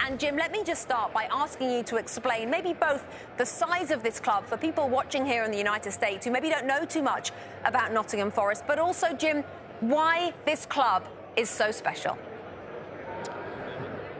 And Jim, let me just start by asking you to explain maybe both the size of this club for people watching here in the United States who maybe don't know too much about Nottingham Forest, but also, Jim, why this club is so special.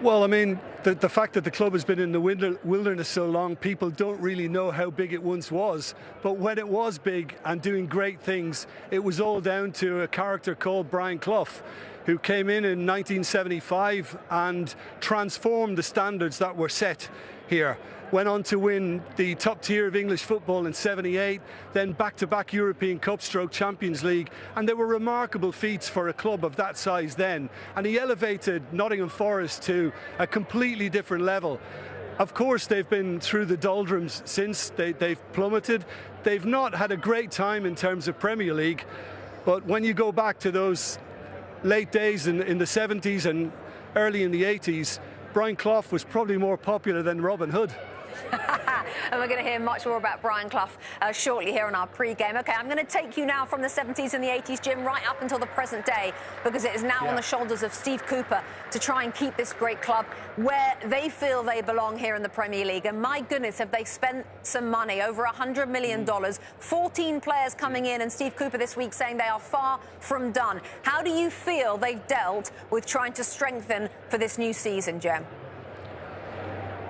Well, I mean, the fact that the club has been in the wilderness so long, people don't really know how big it once was. But when it was big and doing great things, it was all down to a character called Brian Clough, who came in 1975 and transformed the standards that were set here. Went on to win the top tier of English football in '78, then back-to-back European Cup / Champions League, and they were remarkable feats for a club of that size then. And he elevated Nottingham Forest to a completely different level. Of course, they've been through the doldrums since. They've plummeted. They've not had a great time in terms of Premier League, but when you go back to those late days in the '70s and early in the '80s, Brian Clough was probably more popular than Robin Hood. And we're going to hear much more about Brian Clough shortly here on our pre-game. OK, I'm going to take you now from the 70s and the 80s, Jim, right up until the present day, because it is now on the shoulders of Steve Cooper to try and keep this great club where they feel they belong here in the Premier League. And my goodness, have they spent some money, over $100 million, 14 players coming in, and Steve Cooper this week saying they are far from done. How do you feel they've dealt with trying to strengthen for this new season, Jim?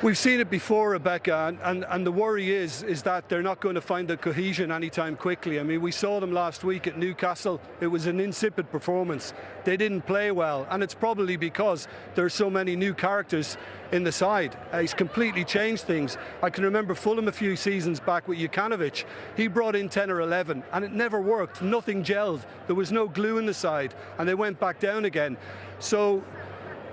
We've seen it before, Rebecca, and the worry is that they're not going to find the cohesion anytime quickly. I mean, we saw them last week at Newcastle. It was an insipid performance. They didn't play well, and it's probably because there's so many new characters in the side. He's completely changed things. I can remember Fulham a few seasons back with Jukanovic. He brought in 10 or 11, and it never worked. Nothing gelled. There was no glue in the side, and they went back down again. So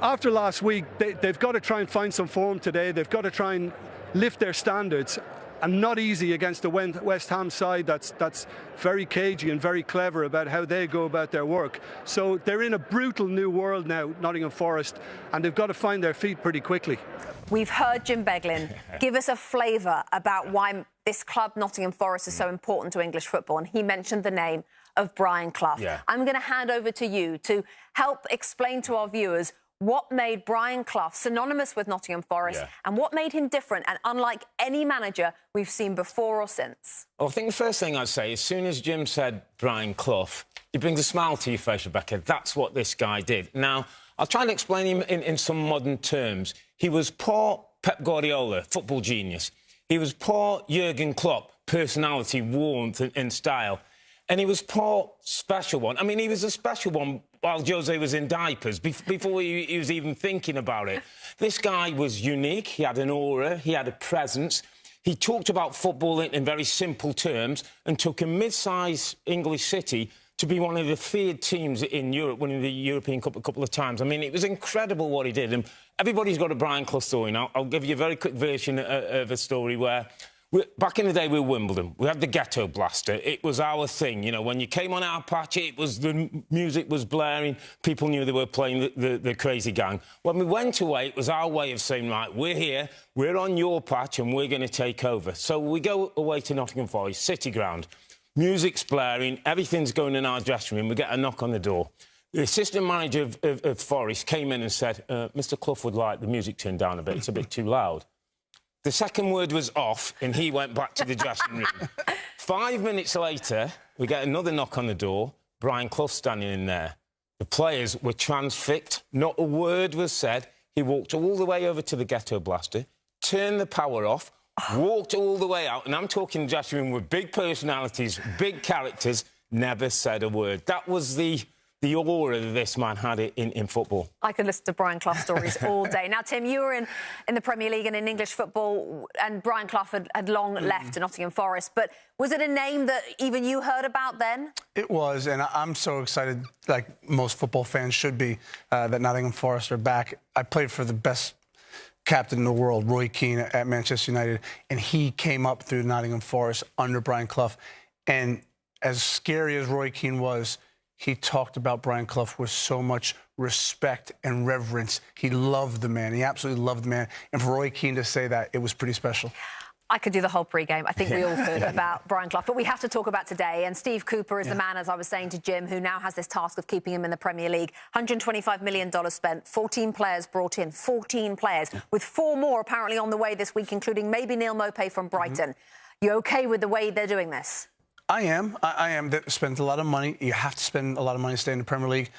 after last week, they've got to try and find some form today. They've got to try and lift their standards, and not easy against the West Ham side that's very cagey and very clever about how they go about their work. So they're in a brutal new world now, Nottingham Forest, and they've got to find their feet pretty quickly. We've heard Jim Beglin give us a flavour about why this club, Nottingham Forest, is so important to English football, and he mentioned the name of Brian Clough. I'm going to hand over to you to help explain to our viewers what made Brian Clough synonymous with Nottingham Forest and what made him different and unlike any manager we've seen before or since. Well, I think the first thing I'd say, as soon as Jim said Brian Clough, it brings a smile to your face, Rebecca. That's what this guy did. Now, I'll try and explain him in some modern terms. He was poor Pep Guardiola, football genius. He was poor Jurgen Klopp, personality, warmth and style. And he was poor special one. I mean, he was a special one while Jose was in diapers, before he was even thinking about it. This guy was unique. He had an aura. He had a presence. He talked about football in very simple terms and took a mid-sized English city to be one of the feared teams in Europe, winning the European Cup a couple of times. I mean, it was incredible what he did. And everybody's got a Brian Clough story. Now, I'll give you a very quick version of a story where back in the day with Wimbledon, we had the Ghetto Blaster. It was our thing. You know, when you came on our patch, the music was blaring. People knew they were playing the Crazy Gang. When we went away, it was our way of saying, right, we're here, we're on your patch, and we're going to take over. So we go away to Nottingham Forest, City Ground. Music's blaring, everything's going in our dressing room. We get a knock on the door. The assistant manager of Forest came in and said, Mr. Clough would like the music turned down a bit. It's a bit too loud. The second word was off, and he went back to the dressing room. 5 minutes later, we get another knock on the door. Brian Clough standing in there. The players were transfixed. Not a word was said. He walked all the way over to the Ghetto Blaster, turned the power off, walked all the way out, and I'm talking the dressing room with big personalities, big characters, never said a word. That was the aura that this man had in football. I could listen to Brian Clough stories all day. Now, Tim, you were in the Premier League and in English football, and Brian Clough had long left Nottingham Forest. But was it a name that even you heard about then? It was, and I'm so excited, like most football fans should be, that Nottingham Forest are back. I played for the best captain in the world, Roy Keane, at Manchester United, and he came up through Nottingham Forest under Brian Clough. And as scary as Roy Keane was, he talked about Brian Clough with so much respect and reverence. He loved the man. He absolutely loved the man. And for Roy Keane to say that, it was pretty special. I could do the whole pre-game. I think we all could about Brian Clough. But we have to talk about today. And Steve Cooper is the man, as I was saying to Jim, who now has this task of keeping him in the Premier League. $125 million spent, 14 players brought in, 14 players, with 4 more apparently on the way this week, including maybe Neil Maupay from Brighton. You OK with the way they're doing this? I am. They spent a lot of money. You have to spend a lot of money to stay in the Premier League.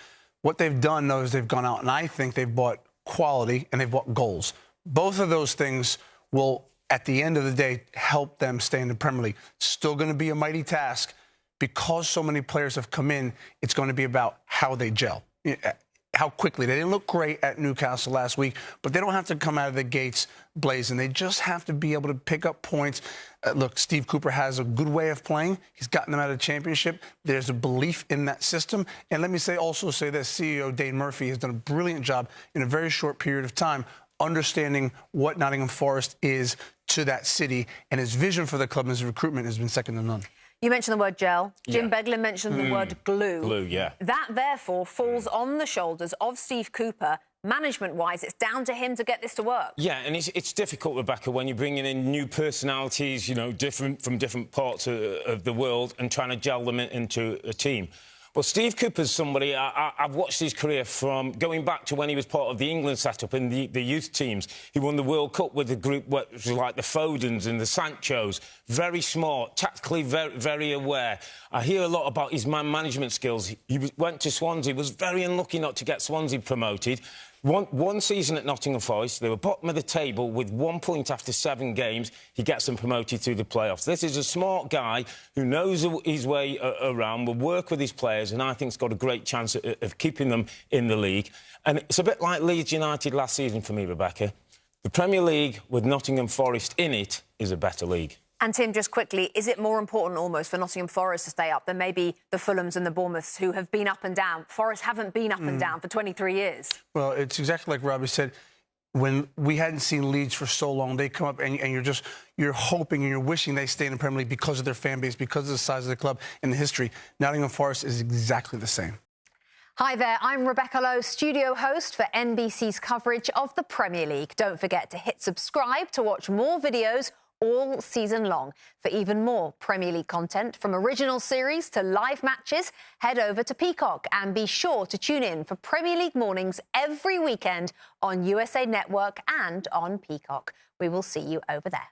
What they've done, though, is they've gone out, and I think they've bought quality and they've bought goals. Both of those things will, at the end of the day, help them stay in the Premier League. Still going to be a mighty task. Because so many players have come in, it's going to be about how they gel, how quickly. They didn't look great at Newcastle last week, but they don't have to come out of the gates blazing. They just have to be able to pick up points. Look, Steve Cooper has a good way of playing. He's gotten them out of the championship. There's a belief in that system. And let me also say this, CEO Dane Murphy has done a brilliant job in a very short period of time understanding what Nottingham Forest is to that city, and his vision for the club and his recruitment has been second to none. You mentioned the word gel. Jim Beglin mentioned the word glue. Glue, yeah. That, therefore, falls on the shoulders of Steve Cooper. Management-wise, it's down to him to get this to work. Yeah, and it's difficult, Rebecca, when you're bringing in new personalities, you know, from different parts of the world and trying to gel them into a team. Well, Steve Cooper's somebody I've watched his career from going back to when he was part of the England setup in the youth teams. He won the World Cup with a group which was like the Fodens and the Sanchos. Very smart, tactically very aware. I hear a lot about his man management skills. He went to Swansea, was very unlucky not to get Swansea promoted. One season at Nottingham Forest, they were bottom of the table with 1 point after 7 games. He gets them promoted through the playoffs. This is a smart guy who knows his way around, will work with his players, and I think he's got a great chance of keeping them in the league. And it's a bit like Leeds United last season for me, Rebecca. The Premier League with Nottingham Forest in it is a better league. And, Tim, just quickly, is it more important almost for Nottingham Forest to stay up than maybe the Fulhams and the Bournemouths who have been up and down? Forest haven't been up and down for 23 years. Well, it's exactly like Robbie said. When we hadn't seen Leeds for so long, they come up and you're hoping and you're wishing they stay in the Premier League because of their fan base, because of the size of the club and the history. Nottingham Forest is exactly the same. Hi there, I'm Rebecca Lowe, studio host for NBC's coverage of the Premier League. Don't forget to hit subscribe to watch more videos all season long. For even more Premier League content, from original series to live matches, head over to Peacock and be sure to tune in for Premier League mornings every weekend on USA Network and on Peacock. We will see you over there.